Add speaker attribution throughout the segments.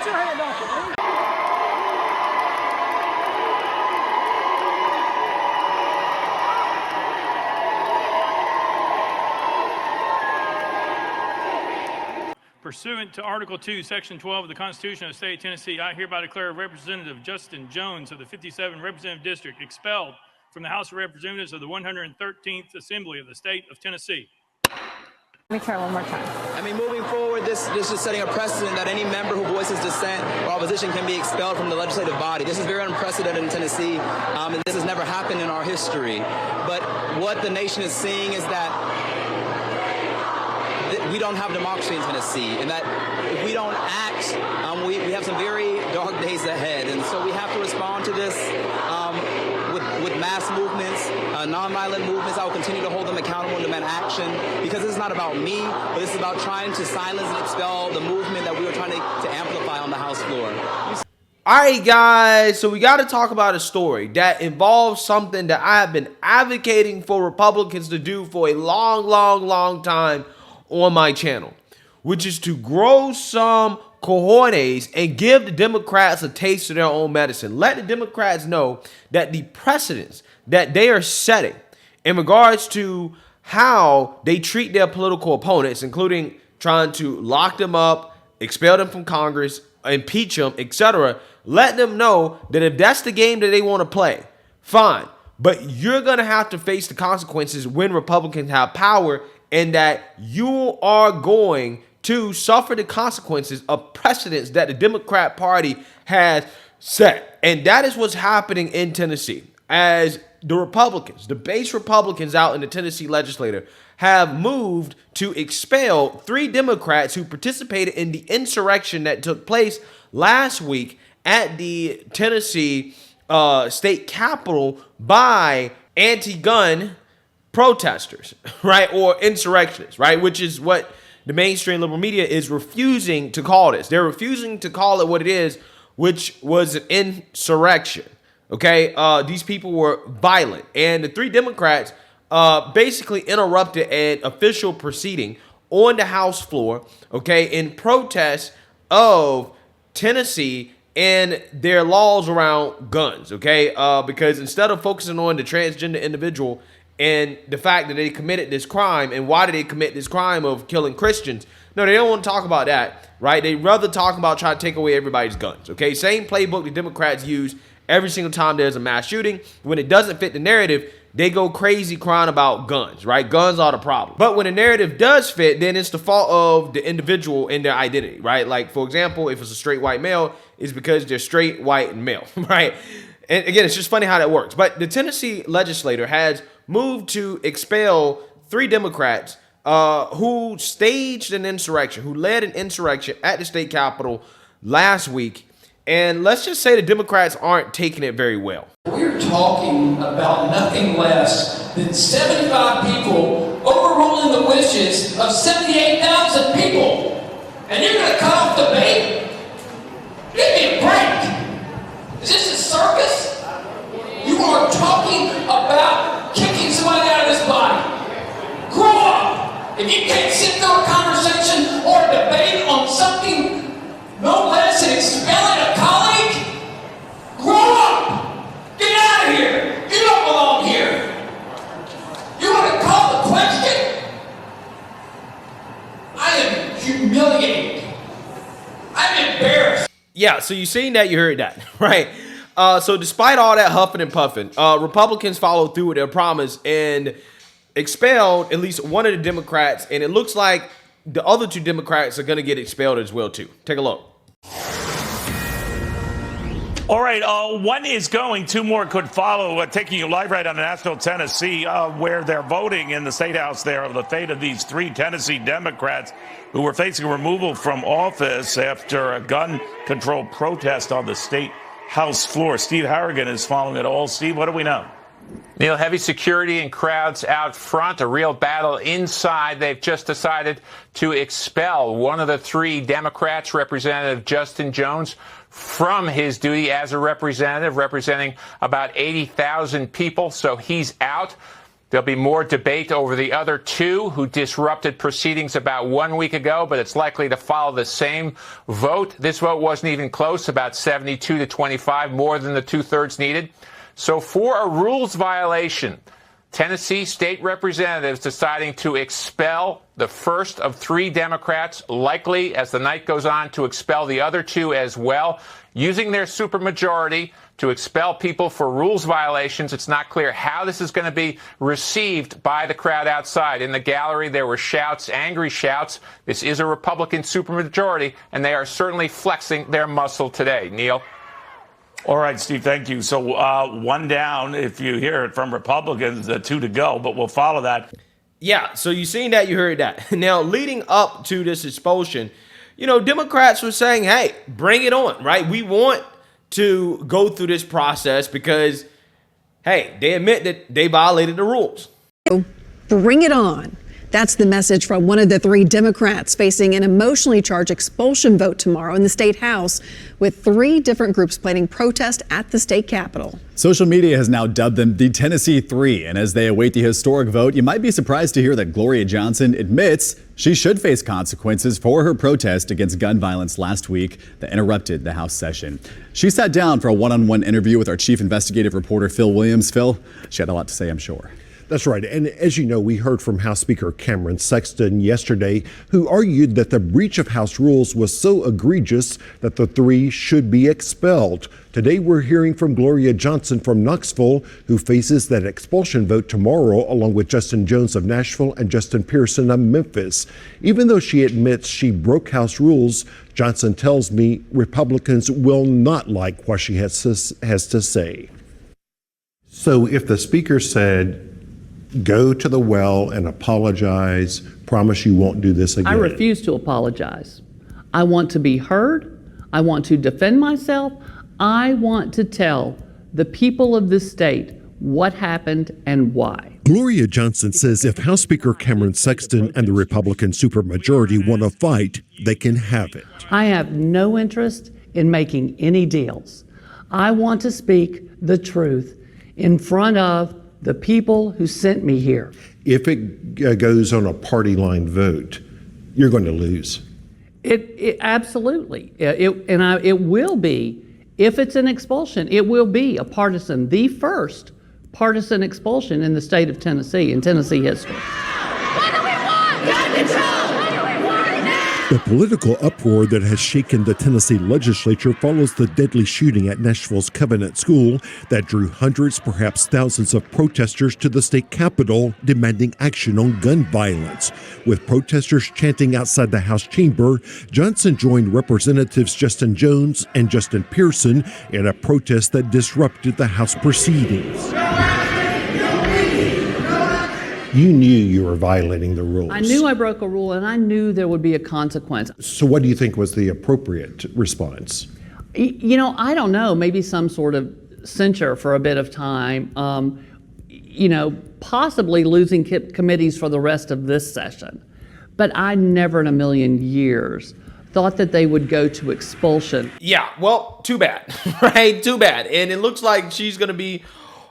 Speaker 1: Get your hand off it, man.
Speaker 2: Pursuant to Article 2, Section 12 of the Constitution of the State of Tennessee, I hereby declare Representative Justin Jones of the 57th Representative District expelled from the House of Representatives of the 113th Assembly of the State of Tennessee.
Speaker 3: Let me try one more time.
Speaker 4: I mean, moving forward, this is setting a precedent that any member who voices dissent or opposition can be expelled from the legislative body. This is very unprecedented in Tennessee, and this has never happened in our history. But what the nation is seeing is that we don't have democracy in Tennessee, and that if we don't act, we have some very dark days ahead. And so we have to respond to this with mass movements, nonviolent movements. I will continue to hold them accountable and demand action, because this is not about me, but this is about trying to silence and expel the movement that we were trying to amplify on the House floor.
Speaker 5: All right, guys, so we got to talk about a story that involves something that I have been advocating for Republicans to do for a long time on my channel, which is to grow some cojones and give the Democrats a taste of their own medicine. Let the Democrats know that the precedents that they are setting in regards to how they treat their political opponents, including trying to lock them up, expel them from Congress, impeach them, etc., let them know that if that's the game that they want to play, fine. But you're going to have to face the consequences when Republicans have power, and that you are going to suffer the consequences of precedents that the Democrat Party has set. And that is what's happening in Tennessee, as the Republicans, the base Republicans out in the Tennessee legislature, have moved to expel 3 Democrats who participated in the insurrection that took place last week at the Tennessee state capitol by anti-gun protesters, right? Or insurrectionists, right? Which is what the mainstream liberal media is refusing to call this. They're refusing to call it what it is, which was an insurrection. Okay, these people were violent, and the 3 Democrats basically interrupted an official proceeding on the House floor, okay, in protest of Tennessee and their laws around guns, okay, because instead of focusing on the transgender individual and the fact that they committed this crime, and why did they commit this crime of killing Christians? No, they don't want to talk about that, right? They'd rather talk about trying to take away everybody's guns, okay? Same playbook the Democrats use every single time there's a mass shooting. When it doesn't fit the narrative, they go crazy crying about guns, right? Guns are the problem. But when the narrative does fit, then it's the fault of the individual and their identity, right? Like, for example, if it's a straight white male, it's because they're straight, white, and male, right? And again, it's just funny how that works. But the Tennessee legislature has moved to expel 3 Democrats who staged an insurrection, who led an insurrection at the state capitol last week. And let's just say the Democrats aren't taking it very well.
Speaker 6: We're talking about nothing less than 75 people overruling the wishes of 78,000 people. And you're going to cut off debate? Give me a break. Is this a circus? You are talking about kicking somebody out of this body. Grow up. If you can't sit through a conversation or a debate on something no less than expelling a colleague, grow up. Get out of here. You don't belong here. You want to call the question? I am humiliated. I'm embarrassed.
Speaker 5: Yeah, so you seen that, you heard that, right? So despite all that huffing and puffing, Republicans followed through with their promise and expelled at least one of the Democrats, and it looks like the other 2 Democrats are going to get expelled as well, too. Take a look.
Speaker 7: All right, one is going, 2 more could follow, taking you live right on Nashville, Tennessee, where they're voting in the State House there of the fate of these 3 Tennessee Democrats who were facing removal from office after a gun control protest on the State House floor. Steve Harrigan is following it all. Steve, what do we know?
Speaker 8: Neil, heavy security and crowds out front, a real battle inside. They've just decided to expel one of the 3 Democrats, Representative Justin Jones, from his duty as a representative, representing about 80,000 people. So he's out. There'll be more debate over the other two who disrupted proceedings about 1 week ago, but it's likely to follow the same vote. This vote wasn't even close, about 72 to 25, more than the two-thirds needed. So for a rules violation, Tennessee state representatives deciding to expel the first of three Democrats, likely, as the night goes on, to expel the other two as well, using their supermajority to expel people for rules violations. It's not clear how this is going to be received by the crowd outside. In the gallery, there were shouts, angry shouts. This is a Republican supermajority, and they are certainly flexing their muscle today. Neil?
Speaker 7: All right, Steve, thank you. So one down, if you hear it from Republicans, two to go, but we'll follow that.
Speaker 5: Yeah, so you seen that, you heard that. Now, leading up to this expulsion, you know, Democrats were saying, hey, bring it on, right? We want to go through this process because, hey, they admit that they violated the rules.
Speaker 1: Bring it on. That's the message from one of the three Democrats facing an emotionally charged expulsion vote tomorrow in the state house, with three different groups planning protest at the state capitol.
Speaker 9: Social media has now dubbed them the Tennessee Three, and as they await the historic vote, you might be surprised to hear that Gloria Johnson admits she should face consequences for her protest against gun violence last week that interrupted the House session. She sat down for a one-on-one interview with our chief investigative reporter, Phil Williams. Phil, she had a lot to say, I'm sure.
Speaker 10: That's right. And as you know, we heard from House Speaker Cameron Sexton yesterday, who argued that the breach of House rules was so egregious that the three should be expelled. Today, we're hearing from Gloria Johnson from Knoxville, who faces that expulsion vote tomorrow, along with Justin Jones of Nashville and Justin Pearson of Memphis. Even though she admits she broke House rules, Johnson tells me Republicans will not like what she has to say. So if the Speaker said, go to the well and apologize, promise you won't do this again.
Speaker 11: I refuse to apologize. I want to be heard. I want to defend myself. I want to tell the people of this state what happened and why.
Speaker 10: Gloria Johnson says if House Speaker Cameron Sexton and the Republican supermajority want to fight, they can have it.
Speaker 11: I have no interest in making any deals. I want to speak the truth in front of the people who sent me here.
Speaker 10: If it goes on a party line vote, you're going to lose.
Speaker 11: It absolutely. It will be, if it's an expulsion, it will be a partisan, the first partisan expulsion in the state of Tennessee, in Tennessee history.
Speaker 12: What do we want? Gun control! What do we want now?
Speaker 10: The political uproar that has shaken the Tennessee legislature follows the deadly shooting at Nashville's Covenant School that drew hundreds, perhaps thousands of protesters to the state capitol demanding action on gun violence. With protesters chanting outside the House chamber, Johnson joined Representatives Justin Jones and Justin Pearson in a protest that disrupted the House proceedings. You knew you were violating the rules.
Speaker 11: I knew I broke a rule, and I knew there would be a consequence.
Speaker 10: So what do you think was the appropriate response?
Speaker 11: You know, I don't know, maybe some sort of censure for a bit of time, possibly losing committees for the rest of this session. But I never in a million years thought that they would go to expulsion.
Speaker 5: Yeah, well, too bad, right? Too bad. And it looks like she's going to be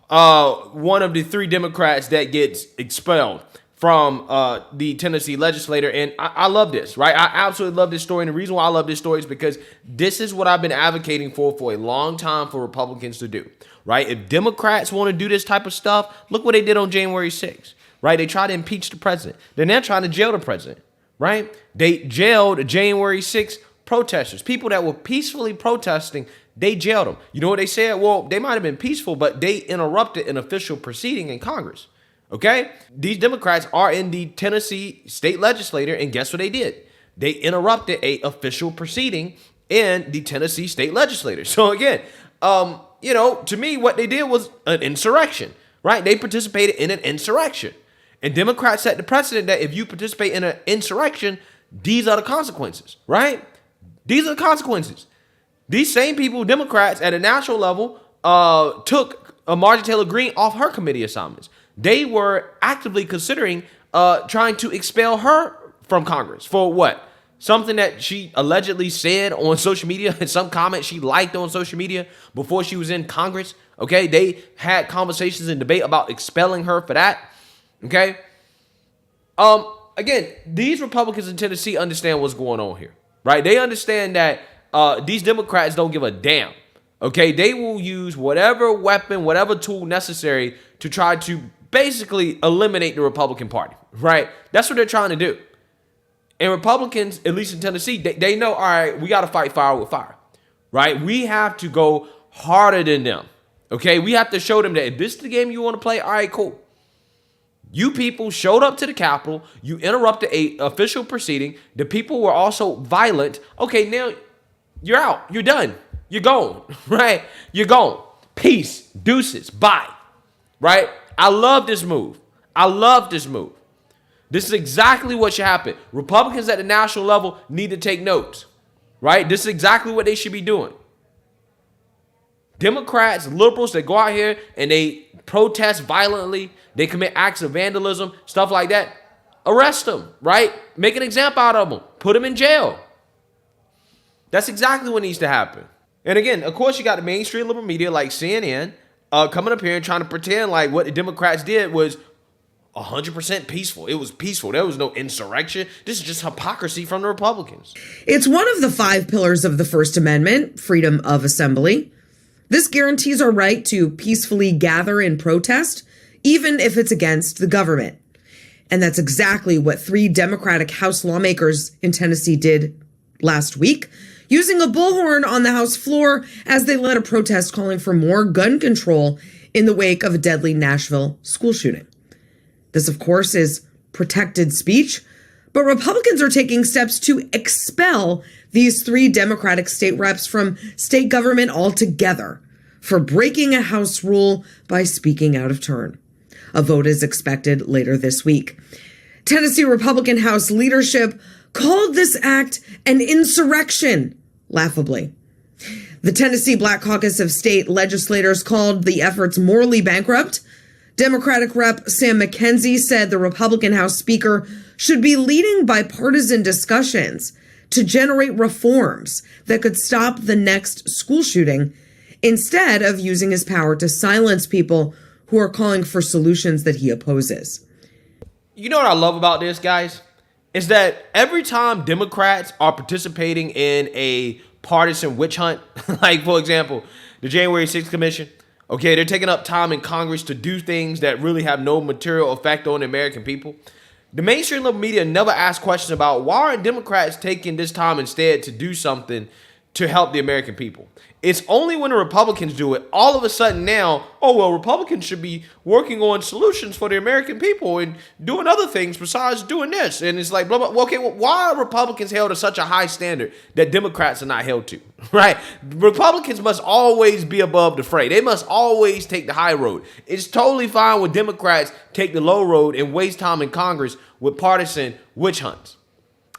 Speaker 5: one of the three Democrats that gets expelled from the Tennessee legislature. And I love this, right? I absolutely love this story. And the reason why I love this story is because this is what I've been advocating for a long time for Republicans to do, right? If Democrats want to do this type of stuff, look what they did on January 6th, right? They tried to impeach the president. They're now trying to jail the president, right? They jailed January 6th protesters, people that were peacefully protesting. They jailed them. You know what they said? Well, they might have been peaceful, but they interrupted an official proceeding in Congress. Okay? These Democrats are in the Tennessee state legislature, and guess what they did? They interrupted an official proceeding in the Tennessee state legislature. So again, to me, what they did was an insurrection, right? They participated in an insurrection. And Democrats set the precedent that if you participate in an insurrection, these are the consequences, right? These are the consequences. These same people, Democrats at a national level, took Marjorie Taylor Greene off her committee assignments. They were actively considering trying to expel her from Congress for what? Something that she allegedly said on social media and some comment she liked on social media before she was in Congress. Okay, they had conversations and debate about expelling her for that. Okay? Again, these Republicans in Tennessee understand what's going on here, right? They understand that these Democrats don't give a damn. Okay? They will use whatever weapon, whatever tool necessary to try to basically eliminate the Republican Party, right? That's what they're trying to do. And Republicans, at least in Tennessee, they know, all right, we got to fight fire with fire, right? We have to go harder than them, okay? We have to show them that if this is the game you want to play, all right, cool. You people showed up to the Capitol. You interrupted a official proceeding. The people were also violent. Okay, now you're out. You're done. You're gone, right? You're gone. Peace. Deuces. Bye, right? I love this move. I love this move. This is exactly what should happen. Republicans at the national level need to take notes, right? This is exactly what they should be doing. Democrats, liberals that go out here and they protest violently, they commit acts of vandalism, stuff like that, arrest them, right? Make an example out of them. Put them in jail. That's exactly what needs to happen. And again, of course, you got the mainstream liberal media like CNN coming up here and trying to pretend like what the Democrats did was 100% peaceful. It was peaceful. There was no insurrection. This is just hypocrisy from the Republicans.
Speaker 13: It's one of the 5 pillars of the First Amendment, freedom of assembly. This guarantees our right to peacefully gather and protest, even if it's against the government. And that's exactly what 3 Democratic House lawmakers in Tennessee did last week, using a bullhorn on the House floor as they led a protest calling for more gun control in the wake of a deadly Nashville school shooting. This, of course, is protected speech, but Republicans are taking steps to expel these 3 Democratic state reps from state government altogether for breaking a House rule by speaking out of turn. A vote is expected later this week. Tennessee Republican House leadership called this act an insurrection, laughably. The Tennessee Black Caucus of state legislators called the efforts morally bankrupt. Democratic Rep. Sam McKenzie said the Republican House Speaker should be leading bipartisan discussions to generate reforms that could stop the next school shooting instead of using his power to silence people who are calling for solutions that he opposes.
Speaker 5: You know what I love about this, guys? Is that every time Democrats are participating in a partisan witch hunt, like, for example, the January 6th Commission, okay, they're taking up time in Congress to do things that really have no material effect on the American people. The mainstream liberal media never ask questions about why aren't Democrats taking this time instead to do something to help the American people. It's only when the Republicans do it, all of a sudden now, oh, well, Republicans should be working on solutions for the American people and doing other things besides doing this. And it's like, blah, blah. Okay, well, why are Republicans held to such a high standard that Democrats are not held to, right? Republicans must always be above the fray. They must always take the high road. It's totally fine when Democrats take the low road and waste time in Congress with partisan witch hunts.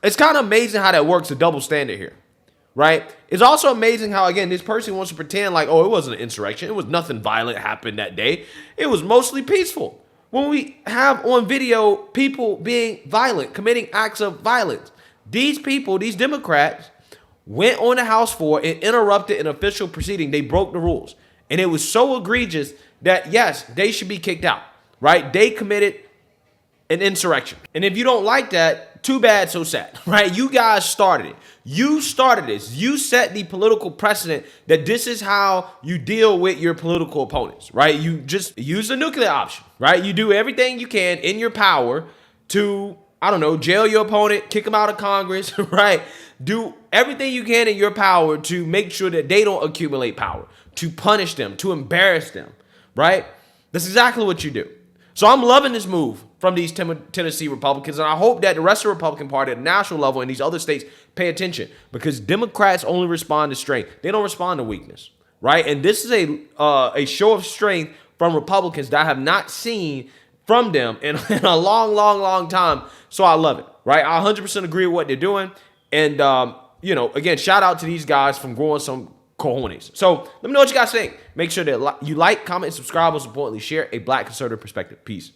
Speaker 5: It's kind of amazing how that works, a double standard here. Right? It's also amazing how, again, this person wants to pretend like, oh, it wasn't an insurrection. It was nothing violent happened that day. It was mostly peaceful. When we have on video people being violent, committing acts of violence, these people, these Democrats, went on the House floor and interrupted an official proceeding. They broke the rules. And it was so egregious that, yes, they should be kicked out. Right? They committed an insurrection. And if you don't like that, too bad, so sad, right? You guys started it. You started this. You set the political precedent that this is how you deal with your political opponents, right? You just use the nuclear option, right? You do everything you can in your power to, I don't know, jail your opponent, kick them out of Congress, right? Do everything you can in your power to make sure that they don't accumulate power, to punish them, to embarrass them, right? That's exactly what you do. So I'm loving this move from these Tennessee Republicans, and I hope that the rest of the Republican Party at the national level in these other states pay attention, because Democrats only respond to strength. They don't respond to weakness, right? And this is a show of strength from Republicans that I have not seen from them in a long, long, long time. So I love it, right? I 100% agree with what they're doing. And, you know, again, shout out to these guys from growing some cojones. So let me know what you guys think. Make sure that you like, comment, and subscribe. Most importantly, share a Black conservative perspective. Peace.